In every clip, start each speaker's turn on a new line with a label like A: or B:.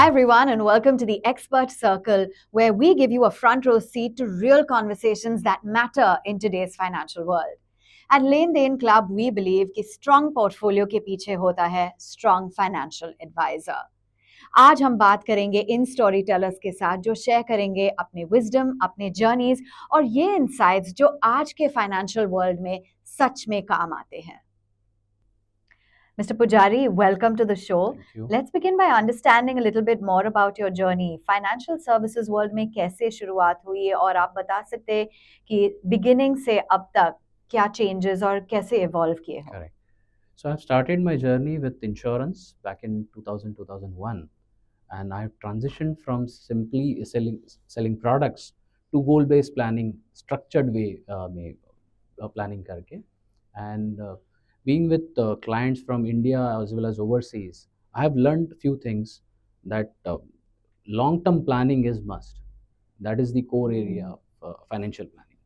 A: Hi, everyone, and welcome to the Expert Circle, where we give you a front row seat to real conversations that matter in today's financial world. At Lane Dane Club, we believe कि strong portfolio के पीछे होता है strong financial advisor. आज हम बात करेंगे in story tellers के साथ जो शेयर करेंगे अपने विजडम, अपने जर्नीज और ये इनसाइट्स जो आज के फाइनेंशियल वर्ल्ड में सच में काम आते हैं. Mr. Pujari, welcome to the show.
B: Thank you.
A: Let's begin by understanding a little bit more about your journey. Financial services world में कैसे शुरुआत हुई और आप बता सकते हैं कि beginning से अब तक क्या changes और कैसे evolve किए हो?
B: Correct. So I've started my journey with insurance back in 2001, and I've transitioned from simply selling products to goal-based planning, structured way में planning करके, and being with clients from India as well as overseas, I have learned few things that long-term planning is must. That is the core area of financial planning.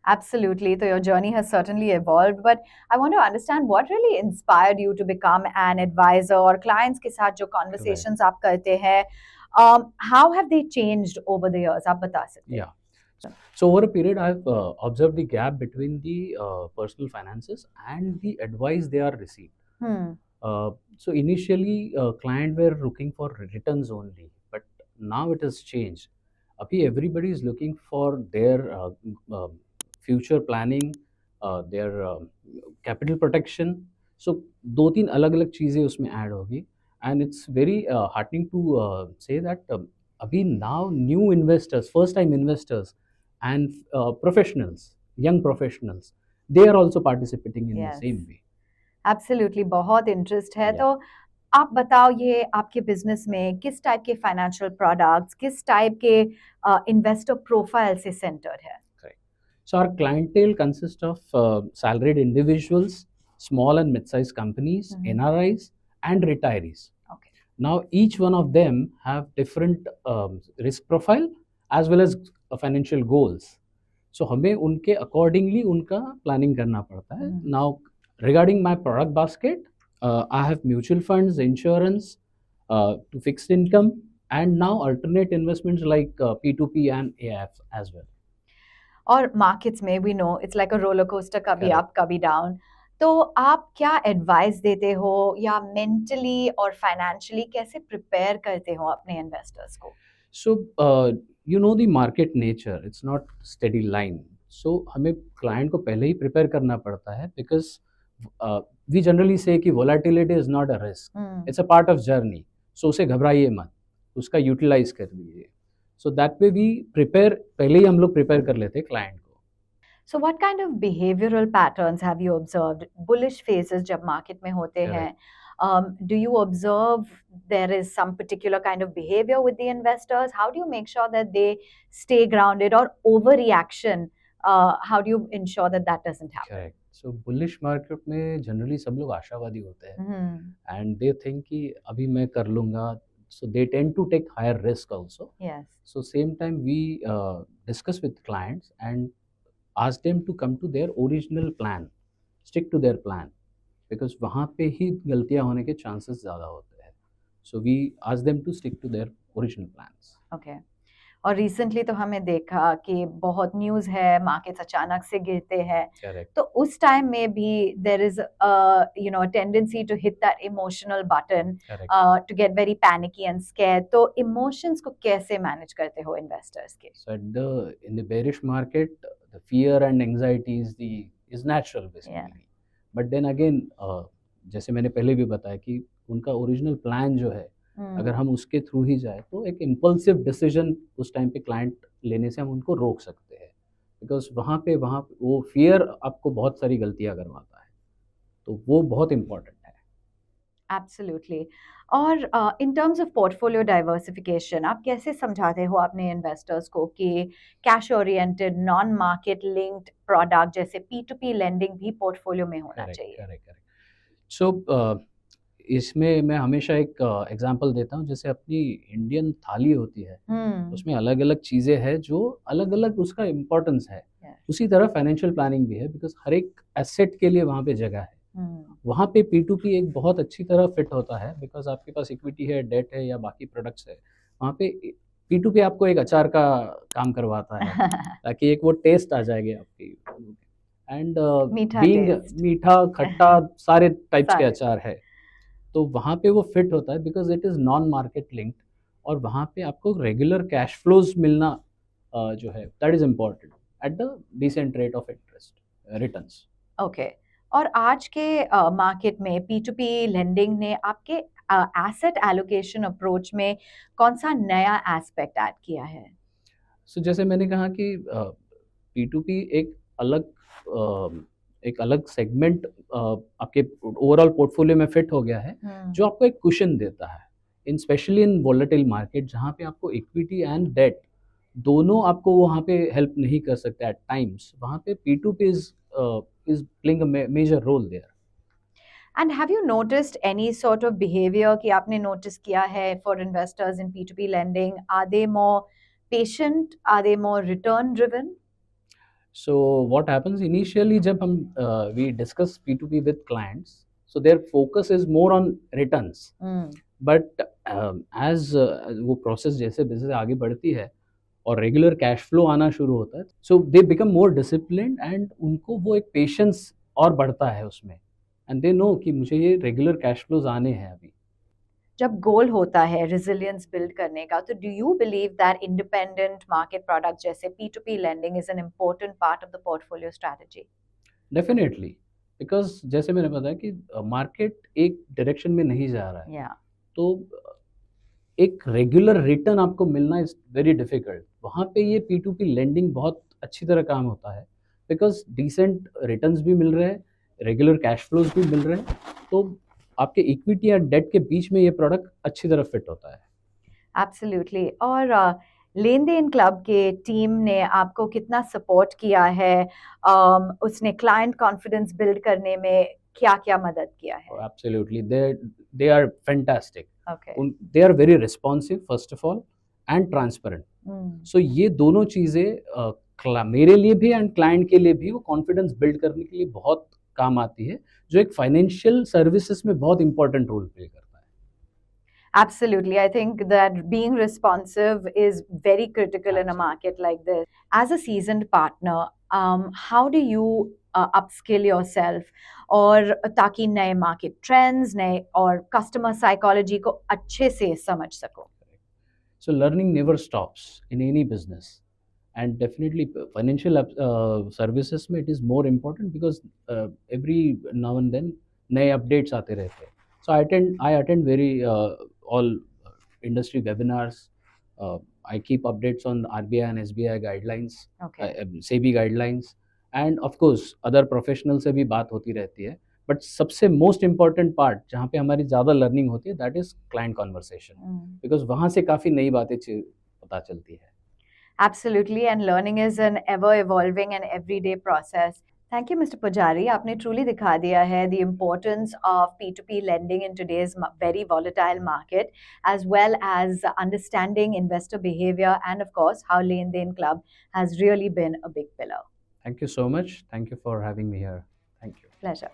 A: Absolutely. So your journey has certainly evolved, but I want to understand what really inspired you to become an advisor or clients के साथ जो conversations आप करते हैं, how have they changed over the years? आप बता सकते हैं?
B: Yeah. So over a period, I've observed the gap between the personal finances and the advice they are received. So initially, client were looking for returns only, but now it has changed. Abhi everybody is looking for their future planning, their capital protection. So दो तीन अलग अलग चीज़ें उसमें add होगी, and it's very heartening to say that अभी now new investors, first time investors and professionals, young professionals, they are also participating in the
A: Yes.
B: same way.
A: Absolutely, बहुत interest है.
B: Yeah.
A: तो आप बताओ ये आपके बिजनेस में किस टाइप के फाइनेंशियल प्रोडक्ट्स, किस टाइप के इन्वेस्टर प्रोफाइल से सेंटर्ड है?
B: Correct. So our clientele consists of salaried individuals, small and mid-sized companies, NRIs, and retirees.
A: Okay.
B: Now each one of them have different risk profile as well as financial goals. So हमें उनके accordingly उनका planning करना पड़ता है. Now regarding my product basket, I have mutual funds, insurance, to fixed income, and now alternate investments like P2P and AIF as well.
A: और markets में we know it's like a roller coaster, कभी
B: Correct.
A: Up कभी down. तो आप क्या advice देते हो या मेंटली और फाइनेंशियली कैसे प्रिपेयर करते हो अपने इन्वेस्टर्स को?
B: So you know the market nature, it's not steady line. So हमें client को पहले ही prepare करना पड़ता है because we generally say कि volatility is not a risk, it's a part of journey. So उसे घबराइए मत, उसका utilize कर लीजिए. So that way we prepare, पहले ही हम लोग prepare कर लेते हैं client को.
A: So what kind of behavioral patterns have you observed? Bullish phases जब market में होते हैं, do you observe there is some particular kind of behavior with the investors? How do you make sure that they stay grounded, or overreaction? How do you ensure that that doesn't happen?
B: Correct. So bullish market में generally सब लोग आशावादी होते हैं and they think कि अभी मैं कर लूँगा, so they tend to take higher risk also.
A: Yes.
B: So same time we discuss with clients and ask them to come to their original plan, stick to their plan, because वहाँ पे ही गलतियाँ होने के chances ज़्यादा होते हैं. So we ask them to stick to their original plans.
A: Okay. और recently तो हमें देखा कि बहुत न्यूज़ है, मार्केट्स अचानक से गिरते हैं.
B: Correct.
A: तो उस टाइम में भी there is a tendency to hit that emotional button,
B: Correct.
A: to get very panicky and scared. तो इमोशंस को कैसे मैनेज करते हो इन्वेस्टर्स के?
B: So in the bearish market, the fear and anxiety is natural basically.
A: Yeah.
B: But then again, जैसे मैंने पहले भी बताया कि उनका ओरिजिनल प्लान जो है, अगर हम उसके थ्रू ही जाए तो एक इम्पल्सिव डिसीजन उस टाइम पे क्लाइंट लेने से हम उनको रोक सकते हैं, बिकॉज वहाँ पे वो फियर आपको बहुत सारी गलतियाँ करवाता है, तो वो बहुत इम्पोर्टेंट है.
A: एब्सोल्युटली. और in terms of portfolio diversification आप कैसे समझाते हो अपने इन्वेस्टर्स को कि cash oriented non market linked product जैसे P2P लेंडिंग भी पोर्टफोलियो में होना चाहिए?
B: करेक्ट. सो इसमें मैं हमेशा एक एग्जांपल देता हूँ, जैसे अपनी इंडियन थाली होती है, उसमें अलग अलग चीज़ें हैं जो अलग अलग उसका इम्पोर्टेंस है. उसी तरह फाइनेंशियल प्लानिंग भी है, बिकॉज हर एक एसेट के लिए वहाँ पे जगह है. वहाँ पे P2P एक बहुत अच्छी तरह फिट होता है, बिकॉज आपके पास इक्विटी है, डेट है या बाकी प्रोडक्ट्स है। वहाँ पे P2P आपको एक अचार का काम करवाता है ताकि एक वो टेस्ट आ जाएगी आपकी। एंड
A: मीठा
B: बीइंग
A: टेस्ट।
B: मीठा खट्टा सारे टाइप्स के
A: सारे।
B: अचार है, तो वहाँ पे वो फिट होता है because it is non market linked, और वहाँ पे आपको रेगुलर कैश फ्लोज मिलना जो है that is important at the decent rate of interest returns.
A: Okay. और आज के मार्केट में P2P लेंडिंग ने आपके एसेट एलोकेशन अप्रोच में कौन सा नया एस्पेक्ट ऐड किया है?
B: सो जैसे मैंने कहा कि P2P एक अलग सेगमेंट आपके ओवरऑल पोर्टफोलियो में फिट हो गया है, जो आपको एक कुशन देता है इन स्पेशली इन वोलेटाइल मार्केट, जहाँ पे आपको इक्विटी एंड डेट दोनों आपको वहाँ पे हेल्प नहीं कर सकते एट टाइम्स। वहाँ पे P2P is playing a major role there.
A: And have you noticed any sort of behavior कि आपने notice किया है for investors in P2P lending? Are they more patient? Are they more return driven?
B: So what happens initially जब हम we discuss P2P with clients, so their focus is more on returns. But as वो process जैसे business आगे बढ़ती है और regular cash flow आना शुरू होता है, so they become more disciplined and उनको वो एक पेशेंस और बढ़ता है उसमें, एंड दे नो कि मुझे ये रेगुलर कैश फ्लोज आने हैं अभी।
A: जब गोल होता है resilience build करने का, तो do you believe that independent market product जैसे P2P lending is an important part of the portfolio strategy?
B: Definitely, because जैसे मैंने बताया कि मार्केट एक डायरेक्शन में नहीं जा रहा है,
A: Yeah.
B: तो एक रेगुलर रिटर्न आपको मिलना इज वेरी डिफिकल्ट। वहाँ पे ये P2P लेंडिंग बहुत अच्छी तरह काम होता है, बिकॉज डिसेंट रिटर्न्स भी मिल रहे हैं, रेगुलर कैश फ्लोज भी मिल रहे हैं, तो आपके इक्विटी या डेट के बीच में ये प्रोडक्ट अच्छी तरह फिट होता है।
A: एब्सोल्युटली। और लेन देन क्लब के टीम ने आपको कितना सपोर्ट किया है? उसने क्लाइंट कॉन्फिडेंस बिल्ड करने में क्या क्या मदद किया है?
B: Absolutely, they are fantastic.
A: Okay.
B: They are very responsive first of all and transparent. So ये दोनों चीज़ें मेरे लिए भी एंड क्लाइंट के लिए भी वो कॉन्फिडेंस बिल्ड करने के लिए बहुत काम आती है, जो एक फाइनेंशियल सर्विसेज में बहुत इंपॉर्टेंट रोल प्ले करता है।
A: Absolutely. I think that being responsive is very critical in a market like this. As a seasoned partner, how do you upskill yourself और ताकि नए मार्केट ट्रेंड्स नए और कस्टमर साइकोलॉजी को अच्छे से समझ सको?
B: So learning never stops in any business, and definitely financial services में it is more important because every now and then नए updates आते रहते हैं. So I attend very all industry webinars. I keep updates on RBI and SBI guidelines,
A: Okay.
B: SEBI guidelines, and of course other professionals से भी बात होती रहती है. बट सबसे मोस्ट इम्पॉर्टेंट पार्ट जहाँ पे हमारी ज़्यादा लर्निंग होती है that is client conversation, because वहाँ से काफ़ी नई बातें पता चलती है।
A: Absolutely, and learning is an ever evolving and everyday process. Thank you, Mr. Pujari. आपने truly दिखा दिया है the importance of P2P lending in today's very volatile market, as well as understanding investor behavior, and of course, how Lane Dane Club has really been a big pillar.
B: Thank you so much. Thank you for having me here. Thank you.
A: Pleasure.